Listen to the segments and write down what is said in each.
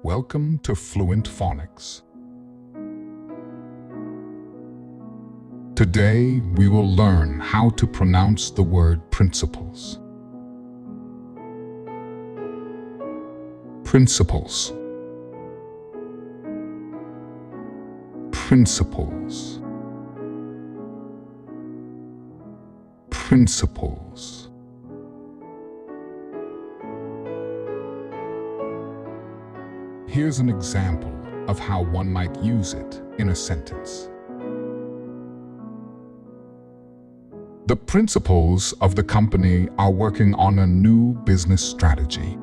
Welcome to Fluent Phonics. Today, we will learn how to pronounce the word principles. Principles. Principles. Principles. Here's an example of how one might use it in a sentence. The principals of the company are working on a new business strategy.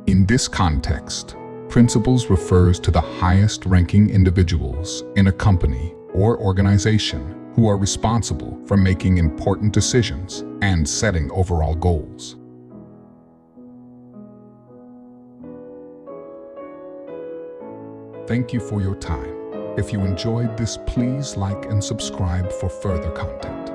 In this context, principals refers to the highest-ranking individuals in a company or organization who are responsible for making important decisions and setting overall goals. Thank you for your time. If you enjoyed this, please like and subscribe for further content.